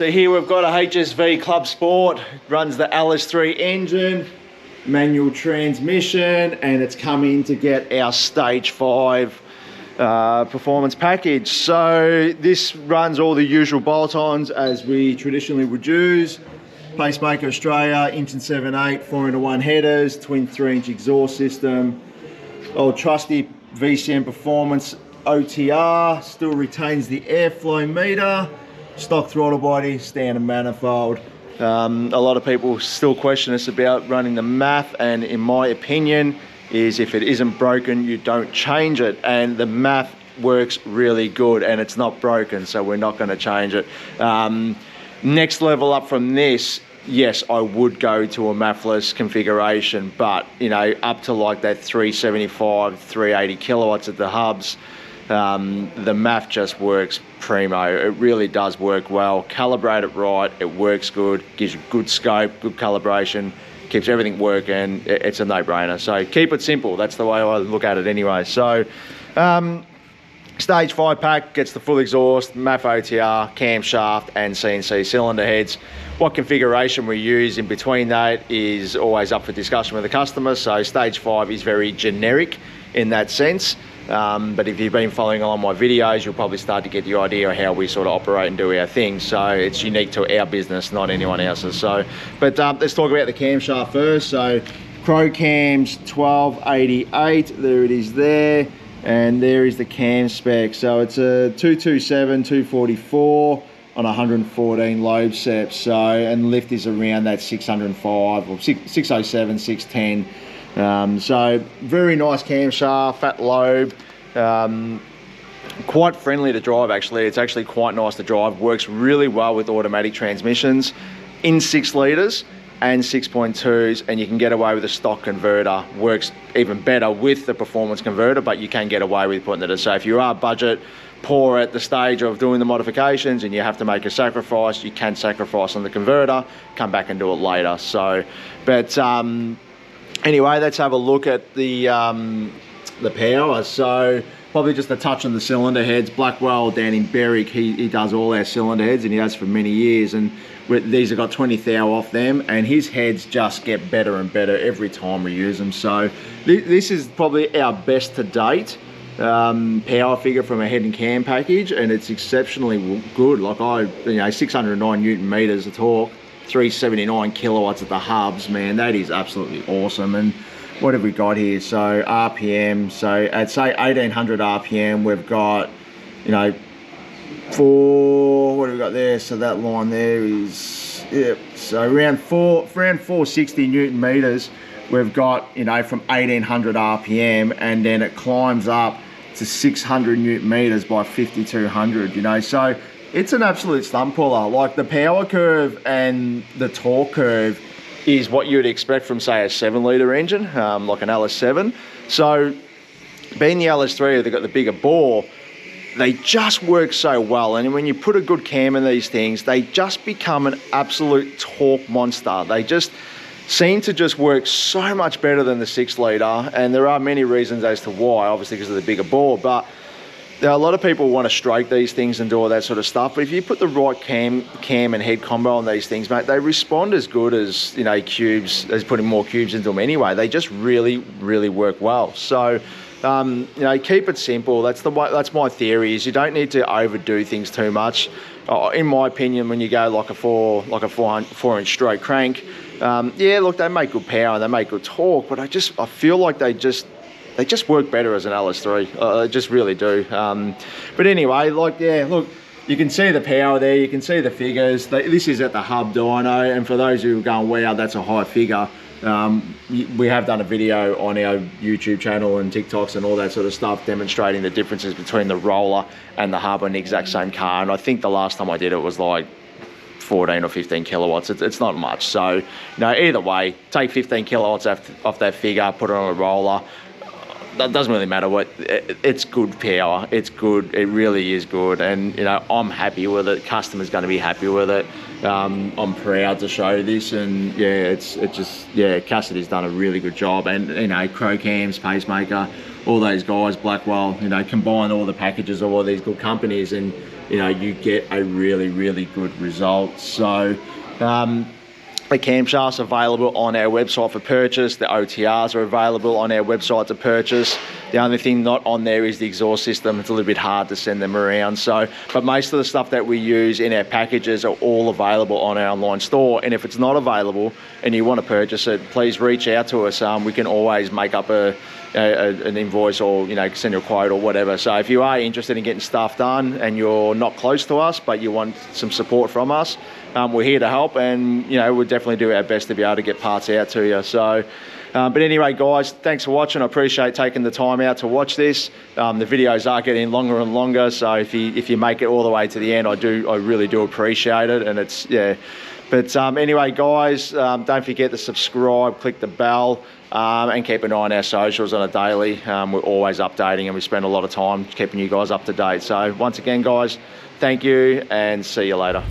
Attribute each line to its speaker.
Speaker 1: So here we've got a HSV Club Sport, runs the LS3 engine, manual transmission, and it's come in to get our stage 5 performance package. So this runs all the usual bolt-ons as we traditionally would use. Pacemaker Australia, inch and 7/8, 4-into-1 headers, twin 3-inch exhaust system. Old trusty VCM Performance OTR, still retains the airflow meter. Stock throttle body, standard manifold. A lot of people still question us about running the Maff, and in my opinion is if it isn't broken, you don't change it, and the Maff works really good and it's not broken, so we're not going to change it. Next level up from this, yes, I would go to a Maffless configuration, but you know, up to like that 375, 380 kilowatts at the hubs, the Maff just works primo. It really does work well. Calibrate it right, it works good, gives you good scope, good calibration, keeps everything working. It's a no-brainer. So keep it simple. That's the way I look at it anyway. So stage 5 pack gets the full exhaust, Maff OTR, camshaft, and CNC cylinder heads. What configuration we use in between that is always up for discussion with the customer. So stage 5 is very generic in that sense. But if you've been following along my videos, you'll probably start to get the idea of how we sort of operate and do our thing. So it's unique to our business, not anyone else's. So, but let's talk about the camshaft first. So Pro Cams 1288, there it is there. And there is the cam spec. So it's a 227, 244 on 114 lobe sets. So, and lift is around that 605 or 607, 610. So very nice camshaft, fat lobe, quite friendly to drive actually. It's actually quite nice to drive, works really well with automatic transmissions in 6 litres and 6.2s, and you can get away with a stock converter. Works even better with the performance converter, but you can get away with putting it. So if you are budget poor at the stage of doing the modifications and you have to make a sacrifice, you can sacrifice on the converter, come back and do it later. So, but anyway, let's have a look at the power. So probably just a touch on the cylinder heads. Blackwell down in Berwick, he does all our cylinder heads, and he has for many years, and these have got 20 thou off them, and his heads just get better and better every time we use them. So this is probably our best to date power figure from a head and cam package, and it's exceptionally good. Like 609 Newton meters of torque, 379 kilowatts at the hubs, man, that is absolutely awesome. And what have we got here? So RPM, so at say 1800 RPM, we've got, you know, what have we got there? So that line there is, yeah, so around 460 Newton meters, we've got, you know, from 1800 RPM, and then it climbs up to 600 Newton meters by 5200, you know. So it's an absolute stump puller. Like the power curve and the torque curve is what you would expect from, say, a 7-litre engine, like an LS7. So being the LS3, they've got the bigger bore, they just work so well. And when you put a good cam in these things, they just become an absolute torque monster. They just seem to just work so much better than the 6-litre. And there are many reasons as to why, obviously because of the bigger bore, but now, a lot of people want to stroke these things and do all that sort of stuff, but if you put the right cam and head combo on these things, mate, they respond as good as, you know, cubes, as putting more cubes into them anyway. They just really, really work well. So, you know, keep it simple. That's my theory, is you don't need to overdo things too much. In my opinion, when you go like a 4-inch straight crank, yeah, look, they make good power and they make good torque, but I feel like they just work better as an LS3. They just really do. But anyway, like, yeah, look, you can see the power there, you can see the figures. This is at the hub dyno, and for those who are going, wow, that's a high figure, we have done a video on our YouTube channel and TikToks and all that sort of stuff demonstrating the differences between the roller and the hub on the exact same car, and I think the last time I did it was like 14 or 15 kilowatts. It's not much. So, you know, either way, take 15 kilowatts off that figure, put it on a roller. That doesn't really matter what, it's good power, it's good, it really is good, and you know, I'm happy with it, customer's going to be happy with it. I'm proud to show this, and yeah, yeah, Cassidy's done a really good job, and you know, Crow Cams, Pacemaker, all those guys, Blackwell, you know, combine all the packages of all these good companies, and you know, you get a really good result. So the camshafts are available on our website for purchase. The OTRs are available on our website to purchase. The only thing not on there is the exhaust system. It's a little bit hard to send them around. So, but most of the stuff that we use in our packages are all available on our online store. And if it's not available and you want to purchase it, please reach out to us. We can always make up an invoice, or, you know, send you a quote or whatever. So if you are interested in getting stuff done and you're not close to us but you want some support from us, we're here to help, and, you know, we'll definitely do our best to be able to get parts out to you. So but anyway, guys, thanks for watching. I appreciate taking the time out to watch this. The videos are getting longer and longer, so if you make it all the way to the end, I really do appreciate it. And it's, yeah. But anyway, guys, don't forget to subscribe, click the bell, and keep an eye on our socials on a daily. We're always updating, and we spend a lot of time keeping you guys up to date. So once again, guys, thank you, and see you later.